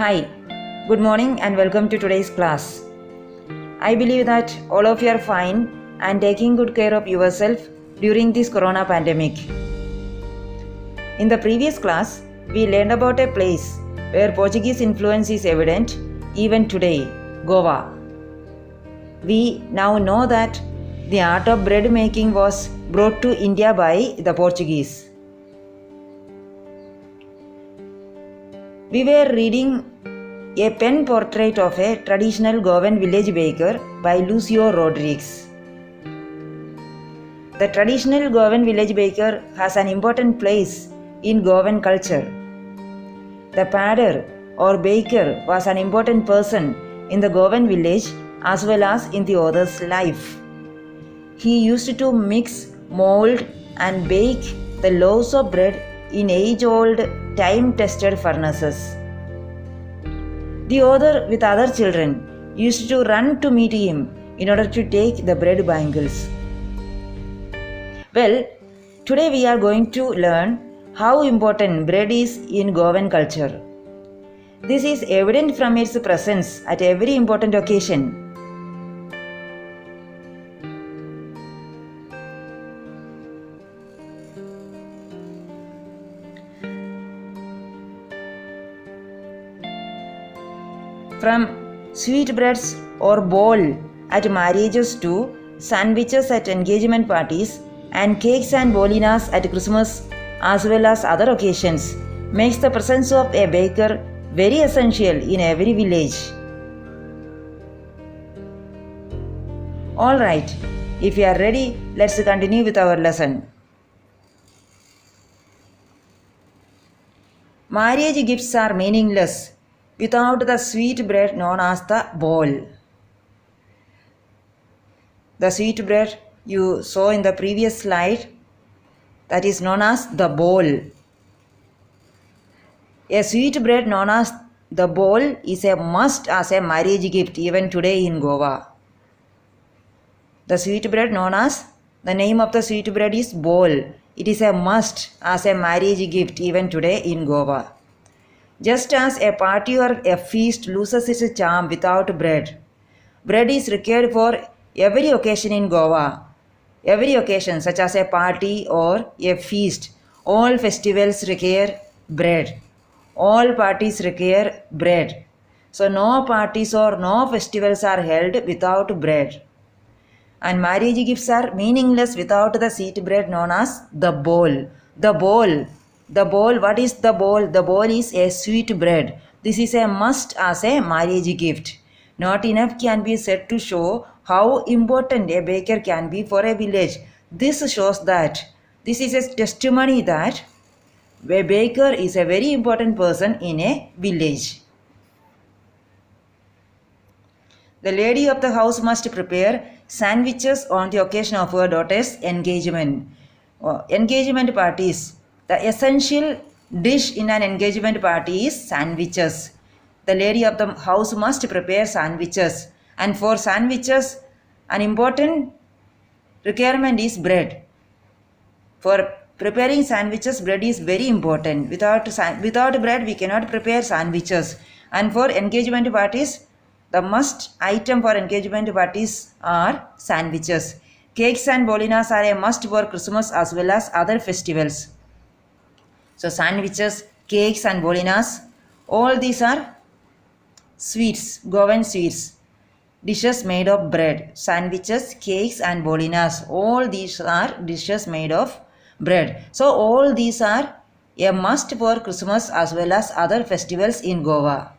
Hi, good morning and welcome to today's class. I believe that all of you are fine and taking good care of yourself during this corona pandemic. In the previous class, we learned about a place where Portuguese influence is evident even today, Goa. We now know that the art of bread making was brought to India by the Portuguese. We were reading a pen portrait of a traditional Goan village baker by Lucio Rodrigues. The traditional Goan village baker has an important place in Goan culture. The padder or baker was an important person in the Goan village as well as in the author's life. He used to mix, mold, and bake the loaves of bread in age-old, time-tested furnaces. The author, with other children, used to run to meet him in order to take the bread bangles. Well, today we are going to learn how important bread is in Goan culture. This is evident from its presence at every important occasion. From sweetbreads or bowl at marriages to sandwiches at engagement parties and cakes and bolinas at Christmas as well as other occasions makes the presence of a baker very essential in every village. Alright, if you are ready, let's continue with our lesson. Marriage gifts are meaningless without the sweet bread known as the bowl. The sweet bread you saw in the previous slide, that is known as the bowl. A sweet bread known as the bowl is a must as a marriage gift even today in Goa. The sweet bread known as, the name of the sweet bread is bowl. It is a must as a marriage gift even today in Goa. Just as a party or a feast loses its charm without bread, bread is required for every occasion in Goa. Every occasion, such as a party or a feast, all festivals require bread. All parties require bread. So no parties or no festivals are held without bread. And marriage gifts are meaningless without the sweet bread known as the bowl. The bowl. The bowl, what is the bowl? The bowl is a sweet bread. This is a must as a marriage gift. Not enough can be said to show how important a baker can be for a village. This shows that, this is a testimony that a baker is a very important person in a village. The lady of the house must prepare sandwiches on the occasion of her daughter's engagement. Engagement parties. The essential dish in an engagement party is sandwiches. The lady of the house must prepare sandwiches. And for sandwiches, an important requirement is bread. For preparing sandwiches, bread is very important. Without bread, we cannot prepare sandwiches. And for engagement parties, the must item for engagement parties are sandwiches. Cakes and bolinas are a must for Christmas as well as other festivals. So sandwiches, cakes and bolinas, all these are sweets, Goan sweets, dishes made of bread. Sandwiches, cakes and bolinas, all these are dishes made of bread. So all these are a must for Christmas as well as other festivals in Goa.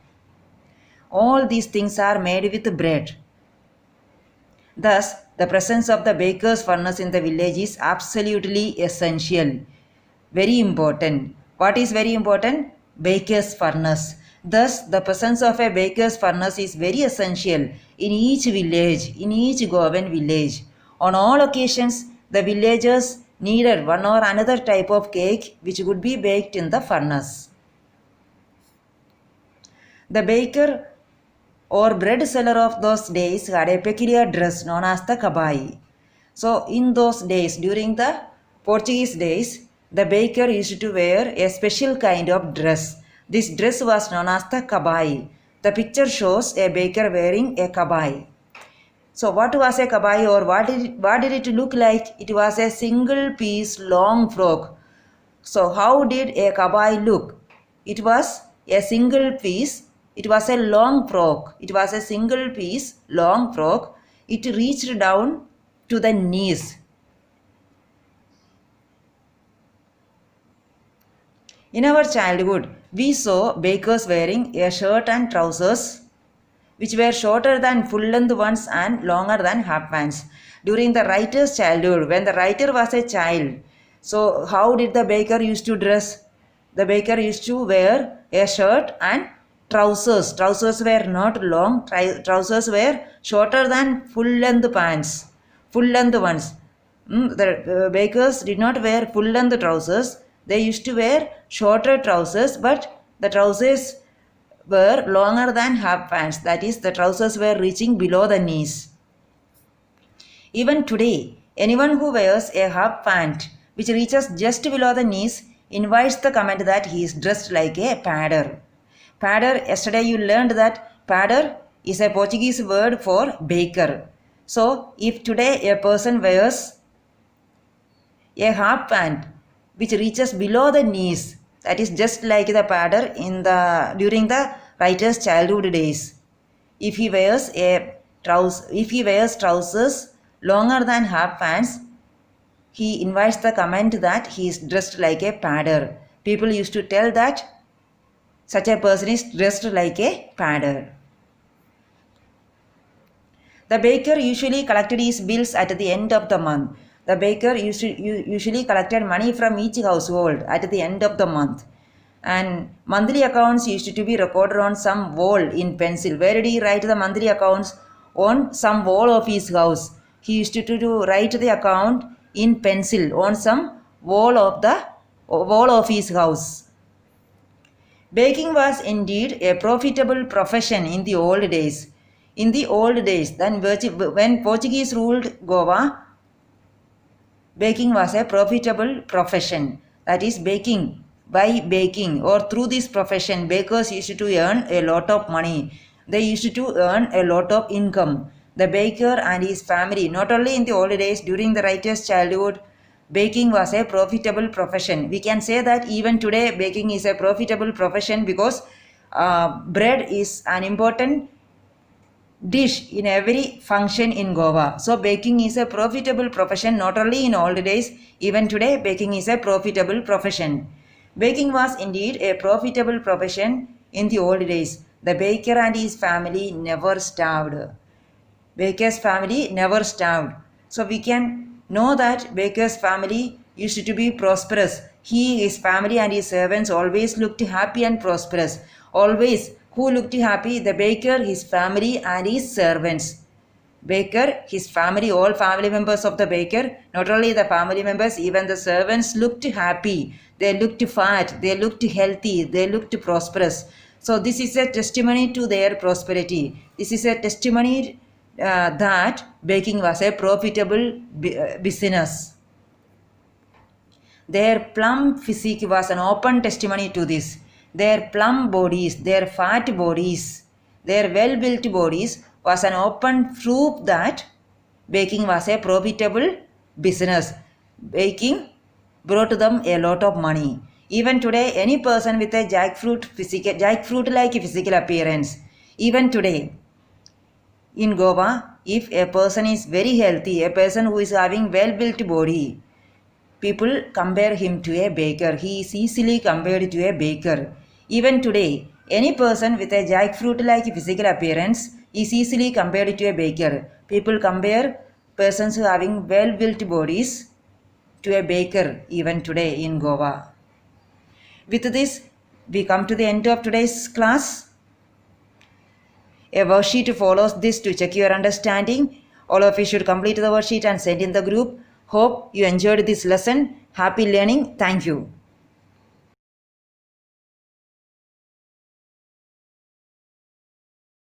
All these things are made with bread. Thus, the presence of the baker's furnace in the village is absolutely essential. Very important. What is very important? Baker's furnace. Thus, the presence of a baker's furnace is very essential in each village, in each Goan village. On all occasions, the villagers needed one or another type of cake which would be baked in the furnace. The baker or bread seller of those days had a peculiar dress known as the kabai. So, in those days, during the Portuguese days, the baker used to wear a special kind of dress This dress was known as the kabai. The picture shows a baker wearing a kabai. So what was a kabai, or what did it look like? It was a single piece long frock. So how did a kabai look? It was a single piece. It was a long frock. It was a single piece long frock. It reached down to the knees. In our childhood, we saw bakers wearing a shirt and trousers which were shorter than full-length ones and longer than half pants. During the writer's childhood, when the writer was a child, so how did the baker used to dress? The baker used to wear a shirt and trousers. Trousers were not long, trousers were shorter than full-length pants, full-length ones. The bakers did not wear full-length trousers. They used to wear shorter trousers, but the trousers were longer than half pants. That is, the trousers were reaching below the knees. Even today, anyone who wears a half pant which reaches just below the knees invites the comment that he is dressed like a padder. Padder, yesterday you learned that padder is a Portuguese word for baker. So, if today a person wears a half pant which reaches below the knees, that is just like the padder during the writer's childhood days. If he wears trousers longer than half pants, he invites the comment that he is dressed like a padder. People used to tell that such a person is dressed like a padder. The baker usually collected his bills at the end of the month. The baker usually collected money from each household at the end of the month. And monthly accounts used to be recorded on some wall in pencil. Where did he write the monthly accounts? On some wall of his house. He used to write the account in pencil on some wall of his house. Baking was indeed a profitable profession in the old days. In the old days, then when Portuguese ruled Goa, baking was a profitable profession. That is, by baking or through this profession, bakers used to earn a lot of money. They used to earn a lot of income. The baker and his family, not only in the old days, during the writer's childhood, baking was a profitable profession. We can say that even today, baking is a profitable profession because bread is an important dish in every function in Goa. So baking is a profitable profession not only in old days, even today baking is a profitable profession. Baking was indeed a profitable profession in the old days. The baker and his family never starved. Baker's family never starved. So we can know that baker's family used to be prosperous. He, his family and his servants always looked happy and prosperous. Always. Who looked happy? The baker, his family and his servants. Baker, his family, all family members of the baker, not only the family members, even the servants looked happy. They looked fat, they looked healthy, they looked prosperous. So this is a testimony to their prosperity. This is a testimony that baking was a profitable business. Their plump physique was an open testimony to this. Their plump bodies, their fat bodies, their well-built bodies was an open proof that baking was a profitable business. Baking brought them a lot of money. Even today, any person with a jackfruit-like physical appearance, even today, in Goa, if a person is very healthy, a person who is having well-built body, people compare him to a baker. He is easily compared to a baker. Even today, any person with a jackfruit-like physical appearance is easily compared to a baker. People compare persons who are having well-built bodies to a baker even today in Goa. With this, we come to the end of today's class. A worksheet follows this to check your understanding. All of you should complete the worksheet and send in the group. Hope you enjoyed this lesson. Happy learning. Thank you.